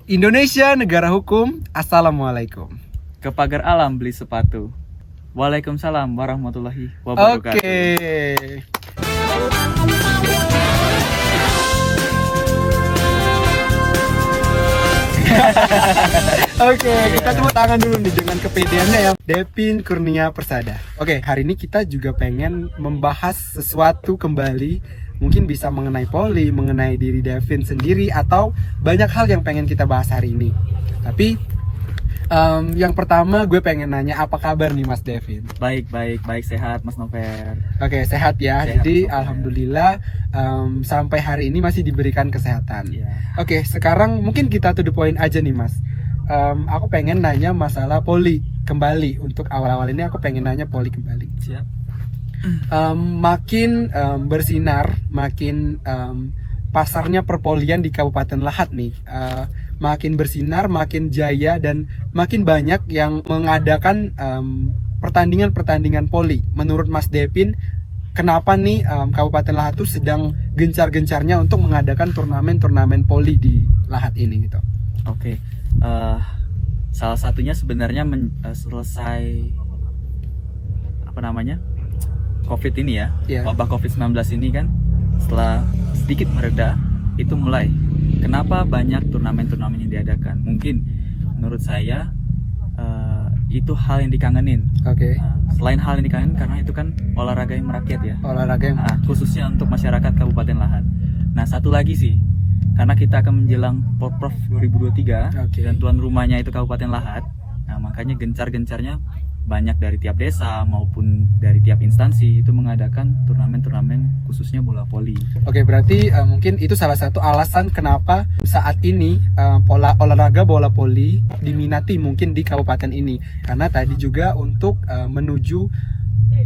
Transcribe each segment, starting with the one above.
Indonesia negara hukum. Assalamualaikum. Ke pagar alam beli sepatu. Waalaikumsalam warahmatullahi wabarakatuh. Oke. Oke, kita tepuk tangan dulu nih dengan kepedeannya ya, Devin Kurnia Persada. Oke, hari ini kita juga pengen membahas sesuatu kembali. Mungkin bisa mengenai Poli, mengenai diri Devin sendiri, atau banyak hal yang pengen kita bahas hari ini. Tapi yang pertama gue pengen nanya, apa kabar nih Mas Devin? Baik sehat Mas Nover. Oke, sehat ya. Sehat, Jadi Mas Nover. alhamdulillah sampai hari ini masih diberikan kesehatan. Iya. Oke, sekarang mungkin kita to the point aja nih Mas. Aku pengen nanya masalah Poli kembali. Untuk awal-awal ini aku pengen nanya Poli kembali. Siap. Makin bersinar, makin pasarnya perpolian di Kabupaten Lahat nih, makin bersinar, makin jaya, dan makin banyak yang mengadakan pertandingan-pertandingan Poli. Menurut Mas Devin, kenapa nih Kabupaten Lahat tuh sedang gencar-gencarnya untuk mengadakan turnamen-turnamen Poli di Lahat ini gitu? Oke. Salah satunya sebenarnya selesai COVID ini ya. Iya. Wabah COVID-19 ini kan setelah sedikit mereda, itu mulai. Kenapa banyak turnamen-turnamen yang diadakan? Mungkin menurut saya itu hal yang dikangenin. Oke. Selain hal yang dikangenin, karena itu kan olahraga yang merakyat ya. Olahraga yang Khususnya untuk masyarakat Kabupaten Lahat. Nah, satu lagi sih, karena kita akan menjelang Porprov 2023 Oke. dan tuan rumahnya itu Kabupaten Lahat. Nah, makanya gencar-gencarnya banyak dari tiap desa maupun dari tiap instansi itu mengadakan turnamen-turnamen khususnya bola voli. Oke, berarti mungkin itu salah satu alasan kenapa saat ini olahraga bola voli diminati mungkin di kabupaten ini. Karena tadi juga untuk menuju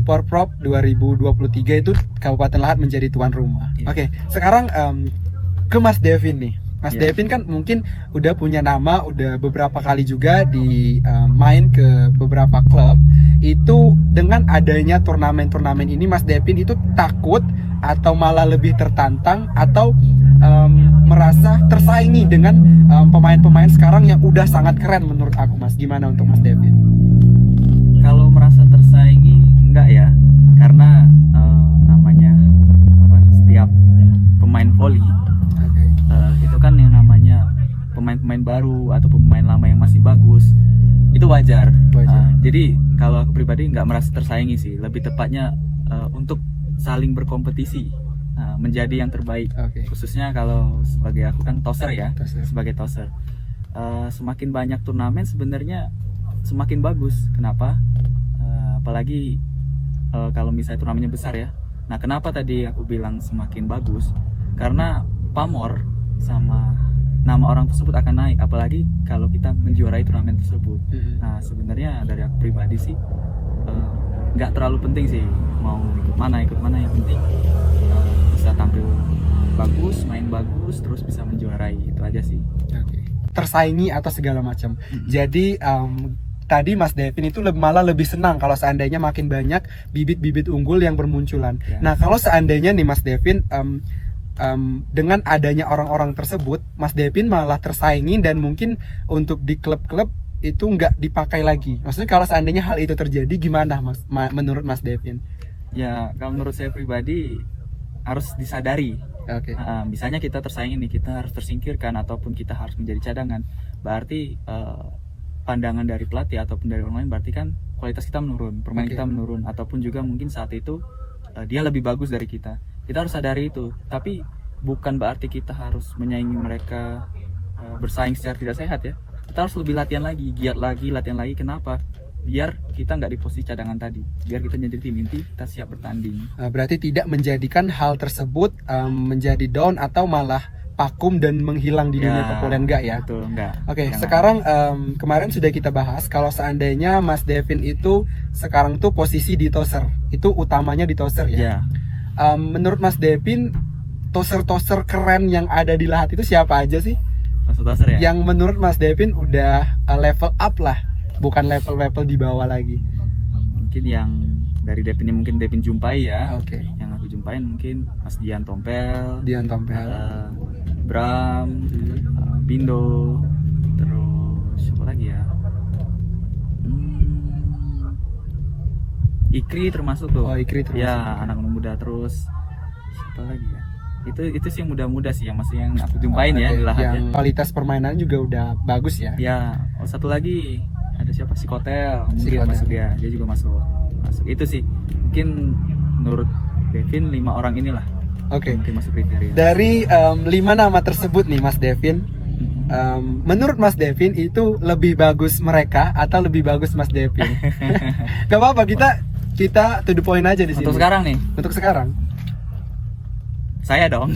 Porprov 2023 itu Kabupaten Lahat menjadi tuan rumah. Iya. Oke, sekarang ke Mas Devin nih. Mas Iya. Devin kan mungkin udah punya nama, udah beberapa kali juga di main ke beberapa klub. Itu dengan adanya turnamen-turnamen ini, Mas Devin itu takut atau malah lebih tertantang, atau merasa tersaingi dengan pemain-pemain sekarang yang udah sangat keren menurut aku, Mas? Gimana untuk Mas Devin? Kalau merasa tersaingi enggak ya, karena setiap pemain voli itu kan yang namanya pemain-pemain baru atau pemain lama yang masih bagus, itu wajar. Jadi kalau aku pribadi nggak merasa tersaingi sih, lebih tepatnya untuk saling berkompetisi, menjadi yang terbaik. Oke. Khususnya kalau sebagai aku kan toser ya, Toser. sebagai toser. Semakin banyak turnamen sebenarnya semakin bagus. Kenapa? Apalagi kalau misalnya turnamennya besar ya. Nah, kenapa tadi aku bilang semakin bagus? Karena pamor sama nama orang tersebut akan naik, apalagi kalau kita menjuarai turnamen tersebut. Nah, sebenarnya dari aku pribadi sih nggak terlalu penting sih mau ikut mana, yang penting bisa tampil bagus, main bagus, terus bisa menjuarai, itu aja sih. Oke. Tersaingi atau segala macam. Jadi tadi Mas Devin itu malah lebih senang kalau seandainya makin banyak bibit-bibit unggul yang bermunculan. Ya. Nah, kalau seandainya nih Mas Devin dengan adanya orang-orang tersebut, Mas Devin malah tersaingi dan mungkin untuk di klub-klub itu nggak dipakai lagi. Maksudnya kalau seandainya hal itu terjadi, gimana Mas? Menurut Mas Devin? Ya, kalau menurut saya pribadi harus disadari. Oke. Misalnya kita tersaingi nih, kita harus tersingkirkan ataupun kita harus menjadi cadangan. Berarti pandangan dari pelatih ataupun dari orang lain berarti kan kualitas kita menurun, permainan Oke. kita menurun, ataupun juga mungkin saat itu dia lebih bagus dari kita. Kita harus sadari itu. Tapi bukan berarti kita harus menyaingi mereka, bersaing secara tidak sehat ya. Kita harus lebih latihan lagi, giat lagi, latihan lagi. Kenapa? Biar kita nggak di posisi cadangan tadi. Biar kita jadi tim inti, kita siap bertanding. Berarti tidak menjadikan hal tersebut menjadi down atau malah vakum dan menghilang di dunia perpolian, enggak ya? Betul, enggak. Oke, Jangan. sekarang kemarin sudah kita bahas kalau seandainya Mas Devin itu sekarang tuh posisi di toser, itu utamanya di toser ya. Ya. Menurut Mas Devin, toser-toser keren yang ada di Lahat itu siapa aja sih? Masuk toser ya. Yang menurut Mas Devin udah level up lah, bukan level-level di bawah lagi. Mungkin yang dari Devin yang mungkin Devin jumpai ya. Oke. Yang aku jumpain mungkin Mas Dian Tompel, Dian Tompel. Bram, Bindo, siapa lagi ya? Ikri termasuk tuh. Oh, Ikri termasuk. Ya, anak muda. Terus siapa lagi ya? Itu sih yang muda-muda sih, yang masih yang aku jumpain ya di Lahat Yang ya. kualitas permainan juga udah bagus ya. Ya, satu lagi ada siapa? Si Kotel, mungkin Kotel. masuk dia juga masuk. Itu sih mungkin menurut Devin 5 orang inilah Oke. mungkin masuk kriteria. Dari 5 nama tersebut nih Mas Devin, menurut Mas Devin itu lebih bagus mereka atau lebih bagus Mas Devin? Gak apa-apa, kita to the point aja di sini. Untuk sekarang nih, Untuk sekarang. saya dong.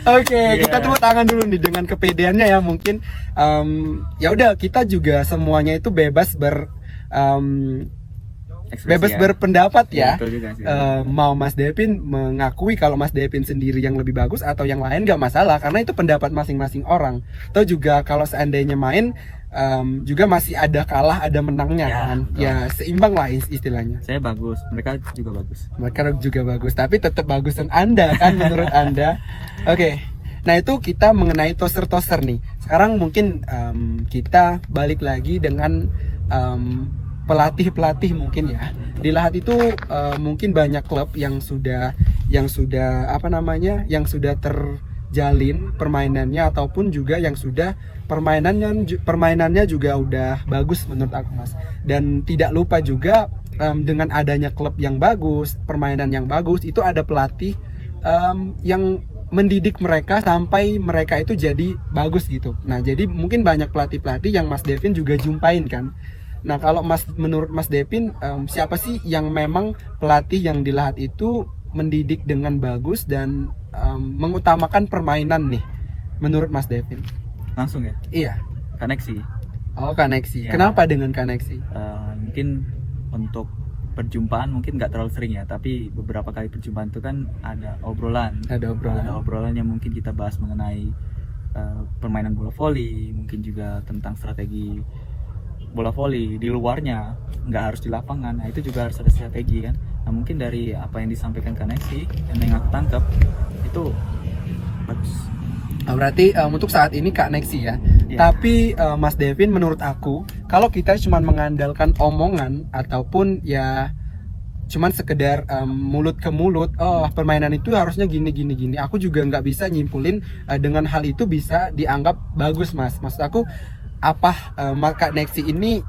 Oke, Iya. kita tepuk tangan dulu nih dengan kepedeannya ya. Mungkin ya udah, kita juga semuanya itu bebas Ekspresi ya. berpendapat ya. Betul juga sih. Mau Mas Devin mengakui kalau Mas Devin sendiri yang lebih bagus atau yang lain gak masalah, karena itu pendapat masing-masing orang. Atau juga kalau seandainya main juga masih ada kalah ada menangnya Ya, kan. betul. Ya seimbang lah istilahnya. Saya bagus, mereka juga bagus. Mereka juga bagus, tapi tetap bagusan Anda kan menurut Anda. Oke. Nah, itu kita mengenai toster-toster nih. Sekarang mungkin kita balik lagi dengan pelatih-pelatih mungkin ya. Di Lahat itu mungkin banyak klub yang sudah apa namanya? Yang sudah terjalin permainannya, ataupun juga yang sudah permainannya juga udah bagus menurut aku, Mas. Dan tidak lupa juga dengan adanya klub yang bagus, permainan yang bagus, itu ada pelatih yang mendidik mereka sampai mereka itu jadi bagus gitu. Nah, jadi mungkin banyak pelatih-pelatih yang Mas Devin juga jumpain kan. Nah, kalau menurut Mas Devin, siapa sih yang memang pelatih yang di Lahat itu mendidik dengan bagus dan mengutamakan permainan nih menurut Mas Devin? Langsung ya, Iya. koneksi. Oh, Koneksi. Ya. Kenapa dengan Koneksi? Mungkin untuk perjumpaan mungkin nggak terlalu sering ya, tapi beberapa kali perjumpaan itu kan ada obrolan. Ada obrolan. Ada obrolan yang mungkin kita bahas mengenai permainan bola voli, mungkin juga tentang strategi bola voli di luarnya, nggak harus di lapangan. Nah, itu juga harus ada strategi kan. Nah, mungkin dari apa yang disampaikan Koneksi dan yang aku tangkap itu bagus. Berarti untuk saat ini Koneksi ya. Ya. Tapi Mas Devin, menurut aku, kalau kita cuma mengandalkan omongan ataupun ya cuman sekedar mulut ke mulut, oh permainan itu harusnya gini gini gini, aku juga nggak bisa nyimpulin dengan hal itu bisa dianggap bagus, Mas. Maksud aku, apa Koneksi ini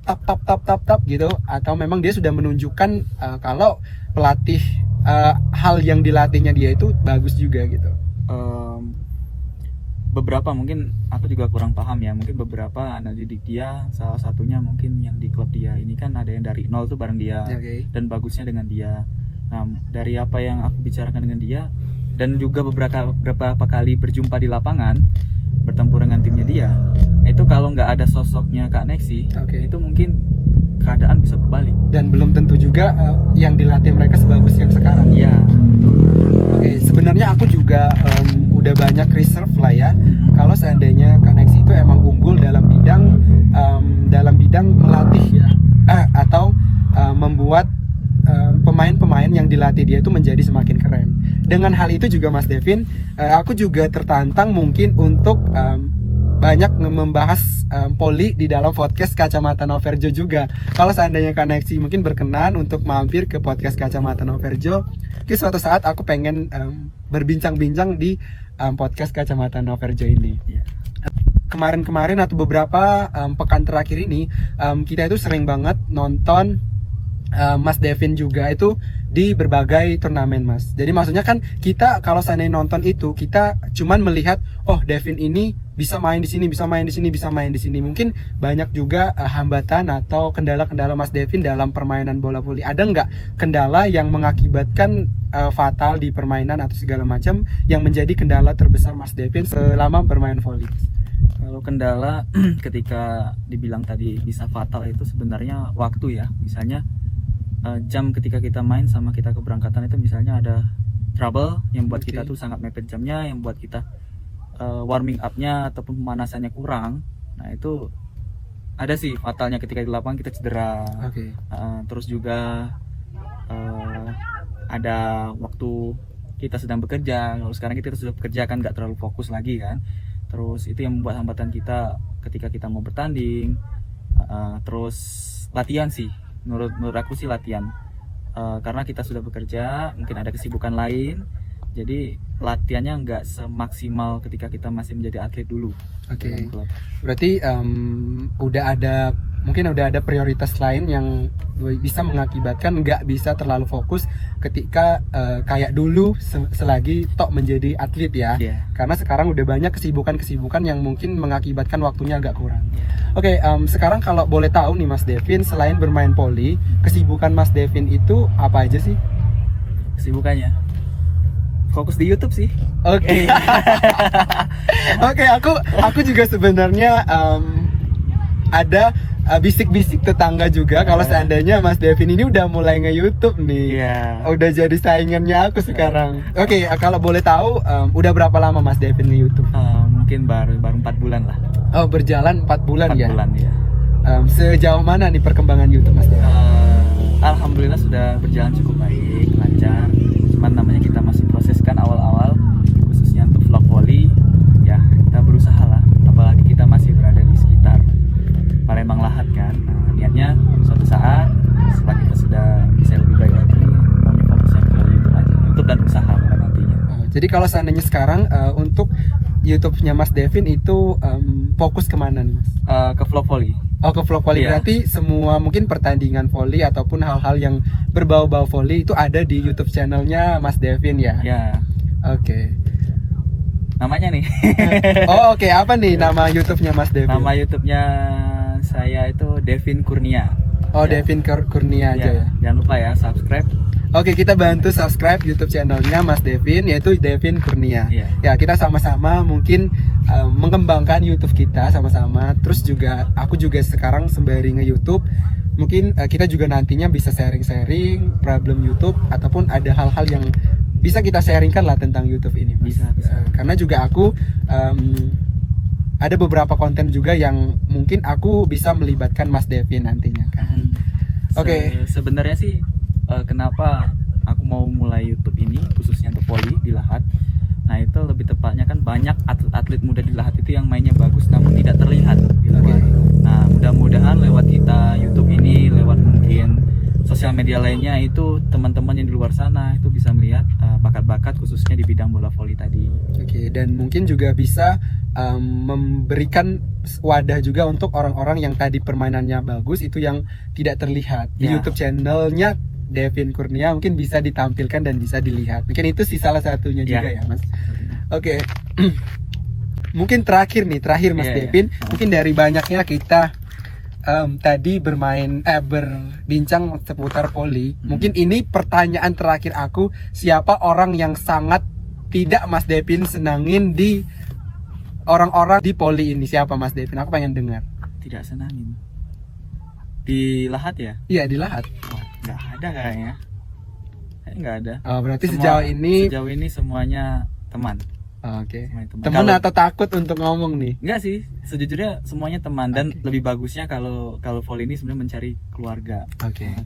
tap gitu, atau memang dia sudah menunjukkan kalau pelatih hal yang dilatihnya dia itu bagus juga gitu? Beberapa mungkin aku juga kurang paham ya, mungkin beberapa anak didik dia, salah satunya mungkin yang di klub dia ini kan ada yang dari nol tuh bareng dia. Oke. Dan bagusnya dengan dia. Nah, dari apa yang aku bicarakan dengan dia dan juga beberapa kali berjumpa di lapangan bertempur dengan timnya dia, itu kalau nggak ada sosoknya Koneksi, Oke. itu mungkin keadaan bisa berbalik. Dan belum tentu juga yang dilatih mereka sebagus yang sekarang. Iya. Oke, sebenarnya aku juga udah banyak reserve lah ya. Kalau seandainya Koneksi itu emang unggul dalam bidang melatih ya, atau membuat pemain-pemain yang dilatih dia itu menjadi semakin keren. Dengan hal itu juga Mas Devin, aku juga tertantang mungkin untuk banyak membahas poli di dalam podcast Kacamata Noverjo juga. Kalau seandainya Koneksi mungkin berkenan untuk mampir ke podcast Kacamata Noverjo, mungkin suatu saat aku pengen berbincang-bincang di podcast Kacamata Noverjo ini. Iya. Kemarin-kemarin atau beberapa pekan terakhir ini, kita itu sering banget nonton Mas Devin juga itu di berbagai turnamen, Mas. Jadi maksudnya kan kita kalau seandainya nonton itu, kita cuman melihat, oh Devin ini bisa main di sini, bisa main di sini, bisa main di sini. Mungkin banyak juga hambatan atau kendala-kendala Mas Devin dalam permainan bola voli. Ada nggak kendala yang mengakibatkan fatal di permainan atau segala macam yang menjadi kendala terbesar Mas Devin selama bermain voli? Kalau kendala ketika dibilang tadi bisa fatal itu sebenarnya waktu ya. Misalnya jam ketika kita main sama kita keberangkatan itu misalnya ada trouble yang buat kita tuh sangat mepet jamnya, yang buat kita warming up-nya ataupun pemanasannya kurang. Nah, itu ada sih fatalnya ketika di lapangan kita cedera. Oke. Terus juga ada waktu kita sedang bekerja. Kalau sekarang kita sudah bekerja kan nggak terlalu fokus lagi kan. Terus itu yang membuat hambatan kita ketika kita mau bertanding. Terus latihan sih, menurut aku sih latihan. Karena kita sudah bekerja, mungkin ada kesibukan lain, jadi latihannya nggak semaksimal ketika kita masih menjadi atlet dulu. Oke. Berarti mungkin udah ada prioritas lain yang bisa mengakibatkan nggak bisa terlalu fokus ketika kayak dulu selagi tok menjadi atlet ya. Yeah. Karena sekarang udah banyak kesibukan yang mungkin mengakibatkan waktunya agak kurang. Oke, sekarang kalau boleh tahu nih Mas Devin, selain bermain voli, kesibukan Mas Devin itu apa aja sih? Kesibukannya fokus di YouTube sih. Oke. Oke, aku juga sebenarnya ada bisik-bisik tetangga juga kalau seandainya Mas Devin ini udah mulai nge-YouTube nih. Udah jadi saingannya aku sekarang. Oke, kalau boleh tahu udah berapa lama Mas Devin nge-YouTube? Mungkin baru 4 bulan lah. Oh, berjalan 4 bulan 4 ya? bulan ya. Sejauh mana nih perkembangan YouTube Mas Devin? Alhamdulillah sudah berjalan cukup baik, lancar. Cuman namanya kita masih proseskan awal-awal, khususnya untuk vlog volley. Ya, kita berusaha lah. Apalagi kita masih berada di sekitar Palembang Lahat kan. Nah, niatnya suatu saat setelah kita sudah bisa lebih baik lagi, mau fokusnya ke YouTube aja, YouTube dan usaha pada nantinya. Jadi kalau seandainya sekarang untuk YouTube-nya Mas Devin itu fokus kemana nih Mas? Ke vlog volley. Oh, ke vlog volley. Berarti semua mungkin pertandingan volley ataupun hal-hal yang berbau-bau volley itu ada di YouTube channelnya Mas Devin ya? Ya. Oke. Namanya nih. Oh, oke. Apa nih nama YouTube-nya Mas Devin? Nama YouTube-nya saya itu Devin Kurnia. Oh, ya. Devin Kurnia aja ya. Jangan lupa ya subscribe. Oke, kita bantu subscribe YouTube channelnya Mas Devin, yaitu Devin Kurnia. Ya, kita sama-sama mungkin mengembangkan YouTube kita sama-sama. Terus juga aku juga sekarang sembari nge-YouTube, mungkin kita juga nantinya bisa sharing-sharing problem YouTube ataupun ada hal-hal yang bisa kita sharingkan lah tentang YouTube ini, Mas. Bisa. Karena juga aku ada beberapa konten juga yang mungkin aku bisa melibatkan Mas Devin nantinya kan. Oke. Sebenarnya sih kenapa aku mau mulai YouTube ini khususnya untuk volley di Lahat. Nah, itu lebih tepatnya kan banyak atlet-atlet muda di Lahat itu yang mainnya bagus namun tidak terlihat di luar. Nah, mudah-mudahan lewat kita YouTube ini, lewat mungkin sosial media lainnya, itu teman-teman yang di luar sana itu bisa melihat bakat-bakat khususnya di bidang bola voli tadi. Oke, dan mungkin juga bisa memberikan wadah juga untuk orang-orang yang tadi permainannya bagus itu yang tidak terlihat di YouTube channelnya Devin Kurnia, mungkin bisa ditampilkan dan bisa dilihat. Mungkin itu sih salah satunya juga ya Mas. Oke. Mungkin terakhir Mas Devin, mungkin dari banyaknya kita tadi berbincang seputar volley. Mungkin ini pertanyaan terakhir aku, siapa orang yang sangat tidak Mas Devin senangin di orang-orang di volley ini? Siapa Mas Devin? Aku pengen dengar. Tidak senangin di Lahat ya? Iya, di Lahat. Nggak ada kayaknya. Nggak ada. Oh, berarti sejauh ini semuanya teman. Oke. Teman atau takut untuk ngomong nih? Enggak sih, sejujurnya semuanya teman dan lebih bagusnya kalau volley ini sebenarnya mencari keluarga.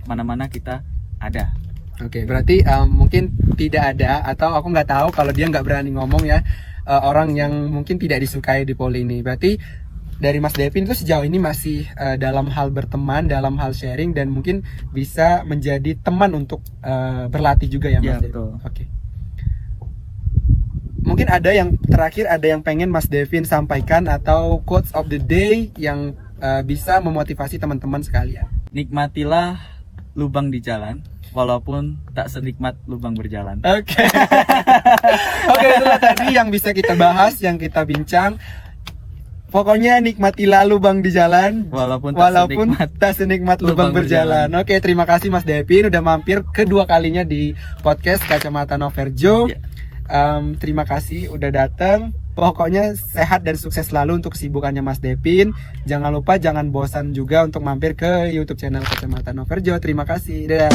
Kemana-mana kita ada. Oke, berarti mungkin tidak ada, atau aku nggak tahu kalau dia nggak berani ngomong ya, orang yang mungkin tidak disukai di volley ini. Berarti dari Mas Devin itu sejauh ini masih dalam hal berteman, dalam hal sharing, dan mungkin bisa menjadi teman untuk berlatih juga ya Mas Devin. Betul. Oke. Mungkin ada yang terakhir, ada yang pengen Mas Devin sampaikan atau quotes of the day yang bisa memotivasi teman-teman sekalian. Nikmatilah lubang di jalan, walaupun tak senikmat lubang berjalan. Oke. Oke, itulah tadi yang bisa kita bahas, yang kita bincang. Pokoknya nikmatilah lubang di jalan walaupun tak senikmat lubang berjalan. Oke, terima kasih Mas Devin udah mampir kedua kalinya di podcast Kacamata Noverjo. Terima kasih udah datang. Pokoknya sehat dan sukses selalu untuk kesibukannya Mas Devin. Jangan lupa, jangan bosan juga untuk mampir ke YouTube channel Kacamata Noverjo. Terima kasih. Dadah.